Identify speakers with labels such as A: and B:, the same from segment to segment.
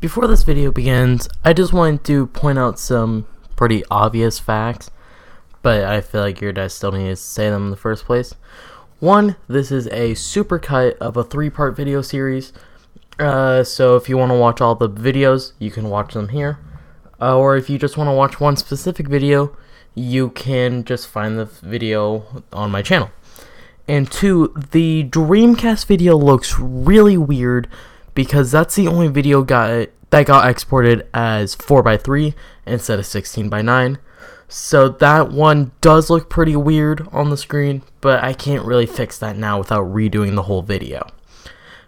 A: Before this video begins, I just wanted to point out some pretty obvious facts, but I feel like your guys still need to say them in the first place. One, this is a supercut of a 3-part video series, so if you want to watch all the videos, you can watch them here, or if you just want to watch one specific video, you can just find the video on my channel. And two, the Dreamcast video looks really weird because that's the only video that got exported as 4:3 instead of 16:9. So that one does look pretty weird on the screen, but I can't really fix that now without redoing the whole video.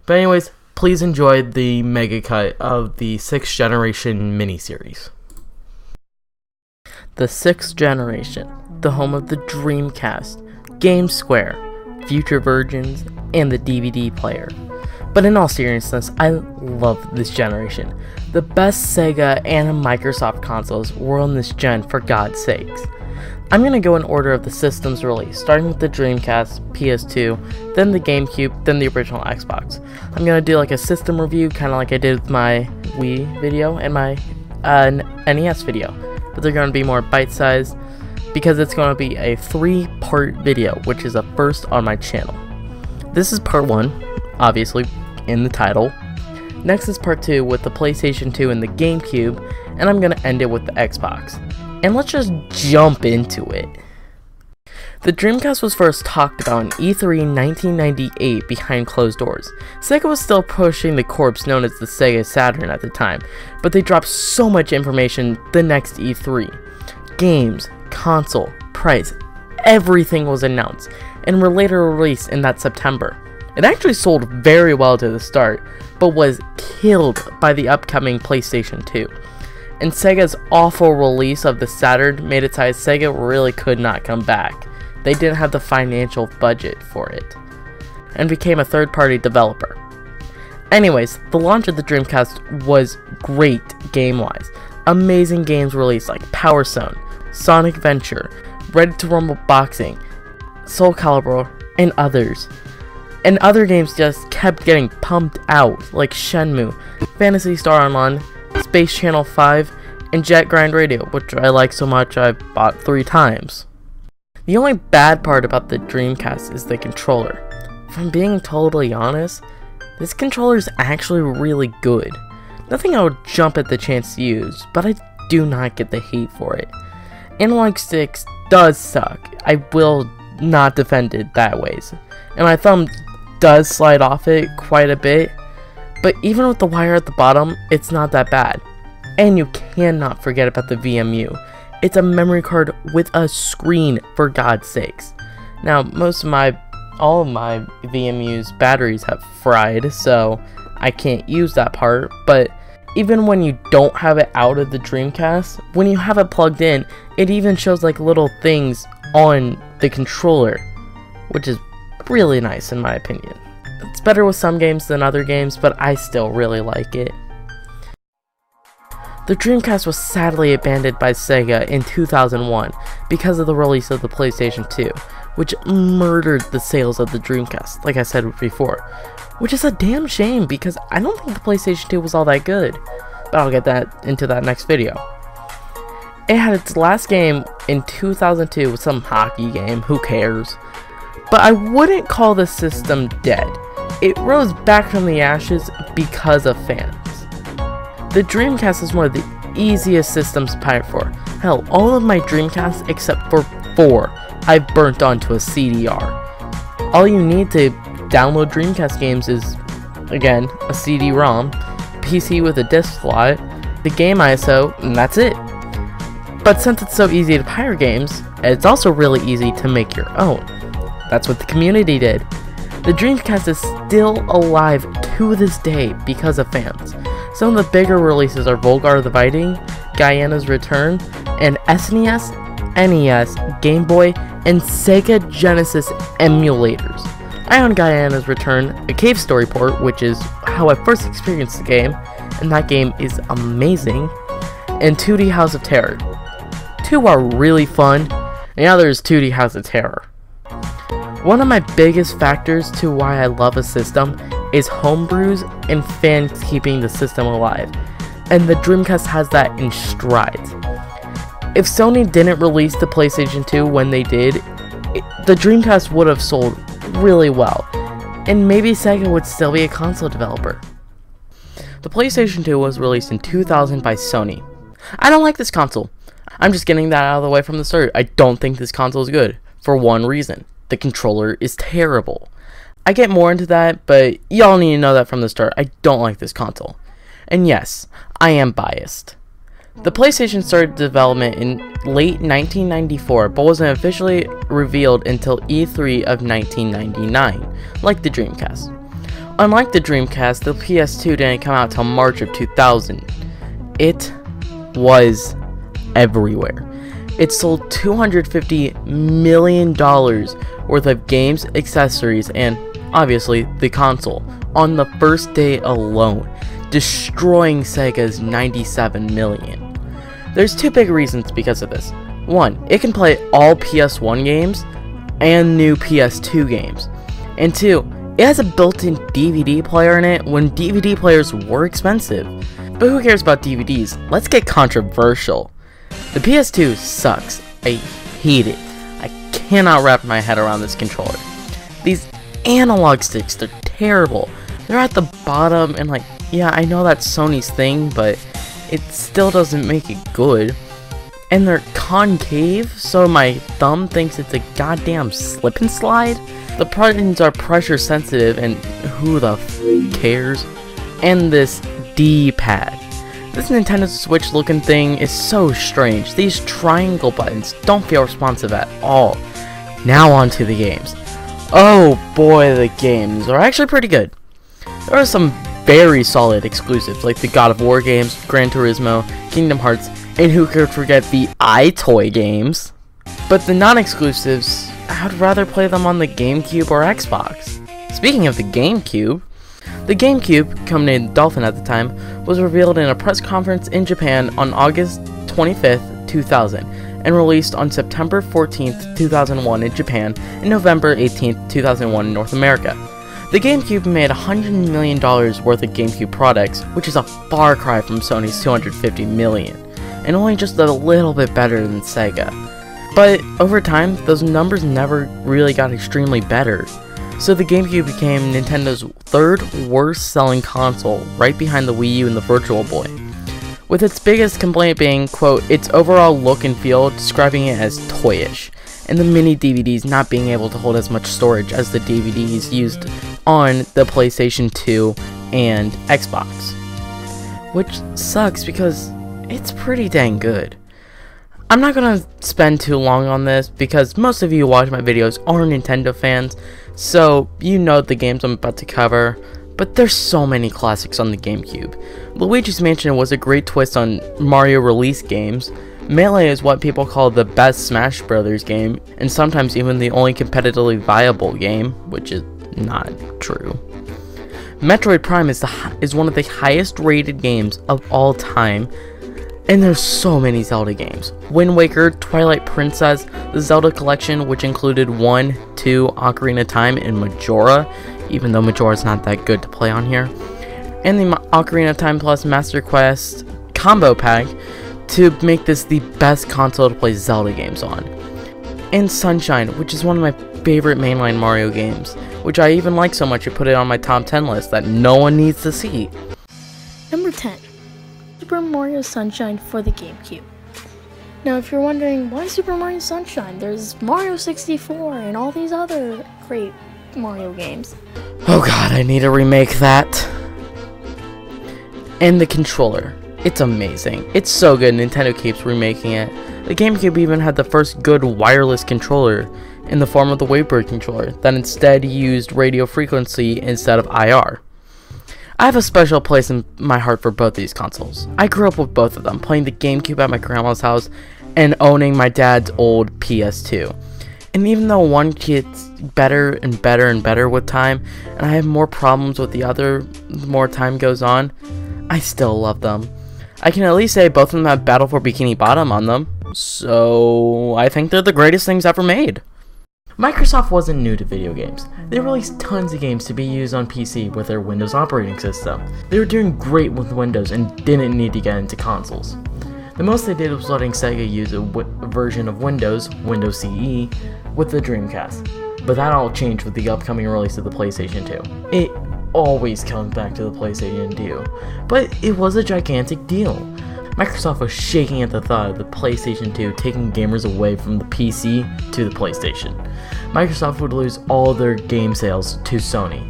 A: But anyways, please enjoy the Megacut of the 6th generation miniseries. The 6th generation, the home of the Dreamcast, Game Square, future versions, and the DVD player. But in all seriousness, I love this generation. The best Sega and Microsoft consoles were on this gen, for God's sakes. I'm going to go in order of the systems released, starting with the Dreamcast, PS2, then the GameCube, then the original Xbox. I'm going to do like a system review, kind of like I did with my Wii video and my NES video. But they're going to be more bite-sized, because it's going to be a 3-part video, which is a first on my channel. This is part 1, obviously, in the title. Next is part 2 with the PlayStation 2 and the GameCube, and I'm going to end it with the Xbox. And let's just jump into it. The Dreamcast was first talked about in E3 1998 behind closed doors. Sega was still pushing the corpse known as the Sega Saturn at the time, but they dropped so much information the next E3. Games, console, price, everything was announced, and were later released in that September. It actually sold very well to the start, but was killed by the upcoming PlayStation 2. And Sega's awful release of the Saturn made it so Sega really could not come back. They didn't have the financial budget for it, and became a third-party developer. Anyways, the launch of the Dreamcast was great game-wise. Amazing games released like Power Stone, Sonic Venture, Ready to Rumble Boxing, Soul Calibur, and others. And other games just kept getting pumped out, like Shenmue, Phantasy Star Online, Space Channel 5, and Jet Grind Radio, which I like so much I bought 3 times. The only bad part about the Dreamcast is the controller. If I'm being totally honest, this controller is actually really good. Nothing I would jump at the chance to use, but I do not get the hate for it. Analog sticks does suck. I will not defend it that ways. And my thumb does slide off it quite a bit, but even with the wire at the bottom, it's not that bad. And you cannot forget about the VMU. It's a memory card with a screen, for God's sakes. Now, all of my VMU's batteries have fried, so I can't use that part, but even when you don't have it out of the Dreamcast, when you have it plugged in, it even shows like little things on the controller, which is really nice in my opinion. It's better with some games than other games, but I still really like it. The Dreamcast was sadly abandoned by Sega in 2001 because of the release of the PlayStation 2, which murdered the sales of the Dreamcast, like I said before. Which is a damn shame, because I don't think the PlayStation 2 was all that good. But I'll get into that next video. It had its last game in 2002 with some hockey game, who cares? But I wouldn't call the system dead. It rose back from the ashes because of fans. The Dreamcast is one of the easiest systems to pirate for. Hell, all of my Dreamcasts except for 4 I've burnt onto a CDR. All you need to download Dreamcast games is, again, a CD-ROM, PC with a disc slot, the game ISO, and that's it. But since it's so easy to pirate games, it's also really easy to make your own. That's what the community did. The Dreamcast is still alive to this day because of fans. Some of the bigger releases are Volgar the Viking, Guyana's Return, and SNES, NES, Game Boy, and Sega Genesis emulators. I own Guyana's Return, a Cave Story port, which is how I first experienced the game, and that game is amazing, and 2D House of Terror. 2 are really fun, and the other is 2D House of Terror. One of my biggest factors to why I love a system is homebrews and fans keeping the system alive. and the Dreamcast has that in strides. If Sony didn't release the PlayStation 2 when they did, the Dreamcast would have sold really well, and maybe Sega would still be a console developer. The PlayStation 2 was released in 2000 by Sony. I don't like this console. I'm just getting that out of the way from the start. I don't think this console is good, for one reason. The controller is terrible. I get more into that, but y'all need to know that from the start. I don't like this console. And yes, I am biased. The PlayStation started development in late 1994, but wasn't officially revealed until E3 of 1999, like the Dreamcast. Unlike the Dreamcast, the PS2 didn't come out till March of 2000. It was everywhere. It sold $250 million worth of games, accessories, and obviously the console on the first day alone, destroying Sega's $97 million. There's two big reasons because of this. One, it can play all PS1 games and new PS2 games. And two, it has a built-in DVD player in it when DVD players were expensive. But who cares about DVDs? Let's get controversial. The PS2 sucks. I hate it. I cannot wrap my head around this controller. These analog sticks, they're terrible. They're at the bottom and yeah, I know that's Sony's thing, but it still doesn't make it good. And they're concave, so my thumb thinks it's a goddamn slip and slide. The buttons are pressure sensitive, and who the cares? And this D-pad. This Nintendo Switch looking thing is so strange. These triangle buttons don't feel responsive at all. Now on to the games. Oh boy, the games are actually pretty good. There are some very solid exclusives like the God of War games, Gran Turismo, Kingdom Hearts, and who could forget the iToy games. But the non-exclusives, I'd rather play them on the GameCube or Xbox. Speaking of the GameCube, codenamed Dolphin at the time, was revealed in a press conference in Japan on August 25th, 2000, and released on September 14th, 2001 in Japan, and November 18th, 2001 in North America. The GameCube made $100 million worth of GameCube products, which is a far cry from Sony's $250 million, and only just a little bit better than Sega. But over time, those numbers never really got extremely better. So the GameCube became Nintendo's third worst selling console, right behind the Wii U and the Virtual Boy, with its biggest complaint being, quote, its overall look and feel, describing it as toyish, and the mini DVDs not being able to hold as much storage as the DVDs used on the PlayStation 2 and Xbox. Which sucks because it's pretty dang good. I'm not gonna spend too long on this because most of you who watch my videos are Nintendo fans, so you know the games I'm about to cover, but there's so many classics on the GameCube. Luigi's Mansion was a great twist on Mario release games. Melee is what people call the best Smash Bros. Game, and sometimes even the only competitively viable game, which is not true. Metroid Prime is one of the highest rated games of all time. And there's so many Zelda games. Wind Waker, Twilight Princess, the Zelda Collection, which included 1, 2, Ocarina of Time, and Majora, even though Majora's not that good to play on here. And the Ocarina of Time Plus Master Quest combo pack to make this the best console to play Zelda games on. And Sunshine, which is one of my favorite mainline Mario games, which I even like so much I put it on my top 10 list that no one needs to see.
B: Number 10. Super Mario Sunshine for the GameCube. Now, if you're wondering, why Super Mario Sunshine? There's Mario 64 and all these other great Mario games.
A: Oh god, I need to remake that. And the controller. It's amazing. It's so good, Nintendo keeps remaking it. The GameCube even had the first good wireless controller in the form of the Wavebird controller that instead used radio frequency instead of IR. I have a special place in my heart for both these consoles. I grew up with both of them, playing the GameCube at my grandma's house and owning my dad's old PS2. And even though one gets better and better and better with time, and I have more problems with the other the more time goes on, I still love them. I can at least say both of them have Battle for Bikini Bottom on them, so I think they're the greatest things ever made. Microsoft wasn't new to video games. They released tons of games to be used on PC with their Windows operating system. They were doing great with Windows and didn't need to get into consoles. The most they did was letting Sega use a version of Windows, Windows CE, with the Dreamcast. But that all changed with the upcoming release of the PlayStation 2. It always comes back to the PlayStation 2, but it was a gigantic deal. Microsoft was shaking at the thought of the PlayStation 2 taking gamers away from the PC to the PlayStation. Microsoft would lose all their game sales to Sony.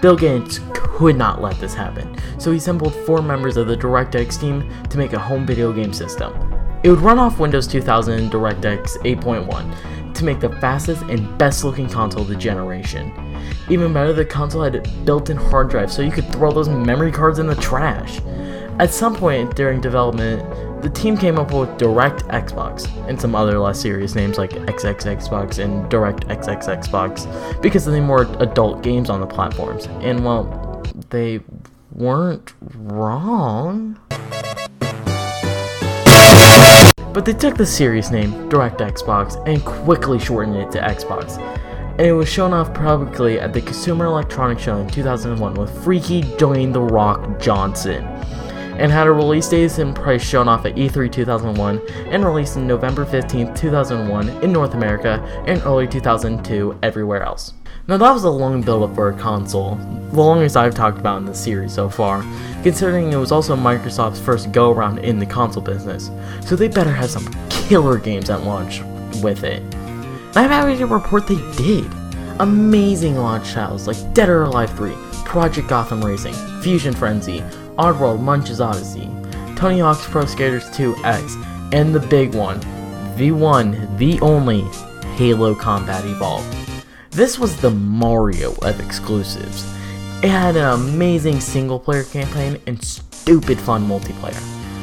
A: Bill Gates could not let this happen, so he assembled 4 members of the DirectX team to make a home video game system. It would run off Windows 2000 and DirectX 8.1 to make the fastest and best looking console of the generation. Even better, the console had a built-in hard drive so you could throw those memory cards in the trash. At some point during development, the team came up with Direct Xbox and some other less serious names like XX Xbox and Direct XX Xbox because of the more adult games on the platforms. And well, they weren't wrong. But they took the serious name, Direct Xbox, and quickly shortened it to Xbox. And it was shown off publicly at the Consumer Electronics Show in 2001 with Freaky Dwayne "The Rock" Johnson, and had a release date and price shown off at E3 2001 and released in November 15, 2001 in North America and early 2002 everywhere else. Now that was a long build-up for a console, the longest I've talked about in the series so far, considering it was also Microsoft's first go-around in the console business, so they better have some killer games at launch with it. And I'm happy to report they did. Amazing launch titles like Dead or Alive 3, Project Gotham Racing, Fusion Frenzy, Oddworld Munch's Odyssey, Tony Hawk's Pro Skaters 2 X, and the big one, the only, Halo Combat Evolved. This was the Mario of exclusives. It had an amazing single-player campaign and stupid fun multiplayer.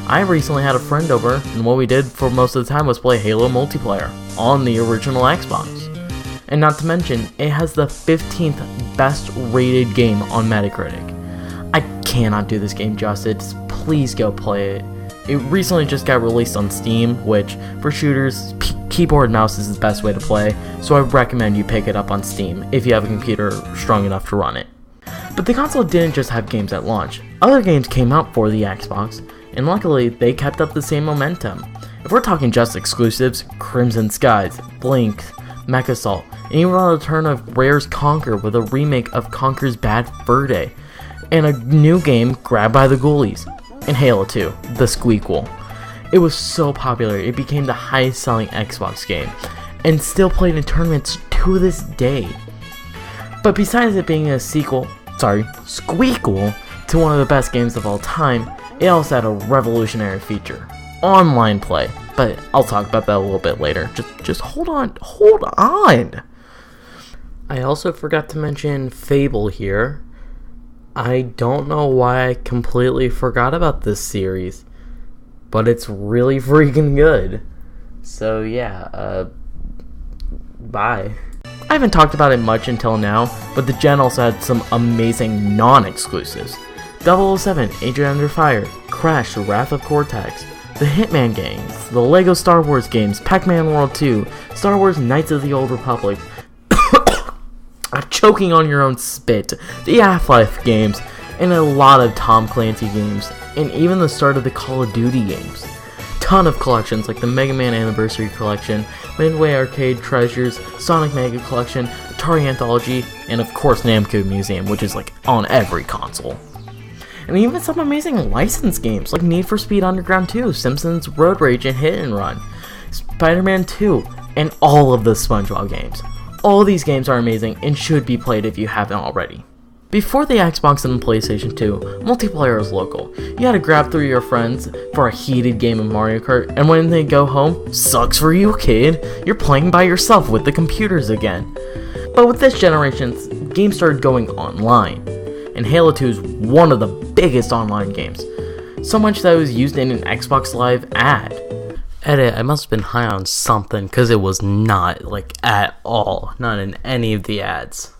A: I recently had a friend over, and what we did for most of the time was play Halo multiplayer on the original Xbox. And not to mention, it has the 15th best rated game on Metacritic. I cannot do this game justice, please go play it. It recently just got released on Steam, which, for shooters, keyboard and mouse is the best way to play, so I recommend you pick it up on Steam if you have a computer strong enough to run it. But the console didn't just have games at launch. Other games came out for the Xbox, and luckily, they kept up the same momentum. If we're talking just exclusives, Crimson Skies, Blink, Mechasalt, and even the return of Rare's Conquer with a remake of Conker's Bad Fur Day, and a new game, Grabbed by the Ghoulies, and Halo 2, The Squeakquel. It was so popular, it became the highest selling Xbox game, and still played in tournaments to this day. But besides it being a squeakquel to one of the best games of all time, it also had a revolutionary feature, online play, but I'll talk about that a little bit later. Just hold on. I also forgot to mention Fable here. I don't know why I completely forgot about this series, but it's really freaking good. So yeah, bye. I haven't talked about it much until now, but the gen also had some amazing non-exclusives. 007, Agent Under Fire, Crash, The Wrath of Cortex, the Hitman games, the LEGO Star Wars games, Pac-Man World 2, Star Wars Knights of the Old Republic, choking on your own spit, the Half-Life games, and a lot of Tom Clancy games, and even the start of the Call of Duty games. Ton of collections like the Mega Man Anniversary Collection, Midway Arcade Treasures, Sonic Mega Collection, Atari Anthology, and of course Namco Museum, which is like on every console. And even some amazing licensed games like Need for Speed Underground 2, Simpsons Road Rage and Hit and Run, Spider-Man 2, and all of the SpongeBob games. All these games are amazing and should be played if you haven't already. Before the Xbox and the PlayStation 2, multiplayer was local. You had to grab 3 of your friends for a heated game of Mario Kart, and when they go home, sucks for you, kid. You're playing by yourself with the computers again. But with this generation, games started going online, and Halo 2 is one of the biggest online games. So much that it was used in an Xbox Live ad. Edit, I must have been high on something, because it was not, like, at all. Not in any of the ads.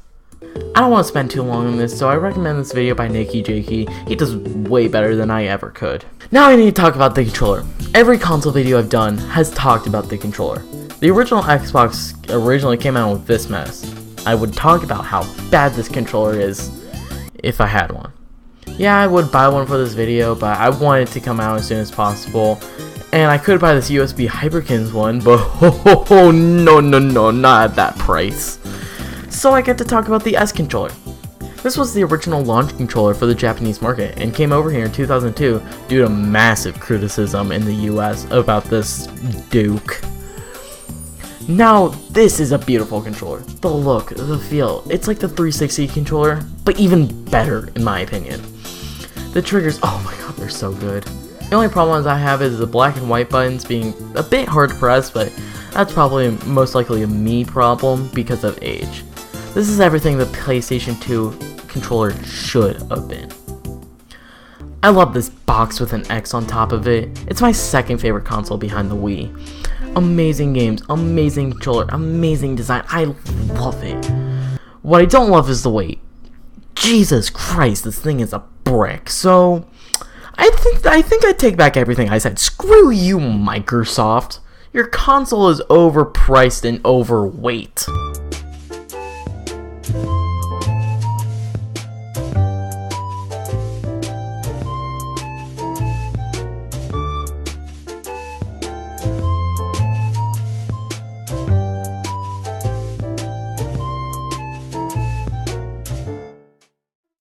A: I don't want to spend too long on this, so I recommend this video by Nikki Jakey. He does way better than I ever could. Now I need to talk about the controller. Every console video I've done has talked about the controller. The original Xbox originally came out with this mess. I would talk about how bad this controller is if I had one. Yeah, I would buy one for this video, but I want it to come out as soon as possible. And I could buy this USB Hyperkins one, but oh no, not at that price. So I get to talk about the S controller. This was the original launch controller for the Japanese market and came over here in 2002 due to massive criticism in the US about this Duke. Now, this is a beautiful controller. The look, the feel, it's like the 360 controller, but even better in my opinion. The triggers, oh my god, they're so good. The only problems I have is the black and white buttons being a bit hard to press, but that's probably most likely a me problem because of age. This is everything the PlayStation 2 controller should have been. I love this box with an X on top of it. It's my second favorite console behind the Wii. Amazing games, amazing controller, amazing design. I love it. What I don't love is the weight. Jesus Christ, this thing is a brick. So I think I take back everything I said. Screw you, Microsoft. Your console is overpriced and overweight.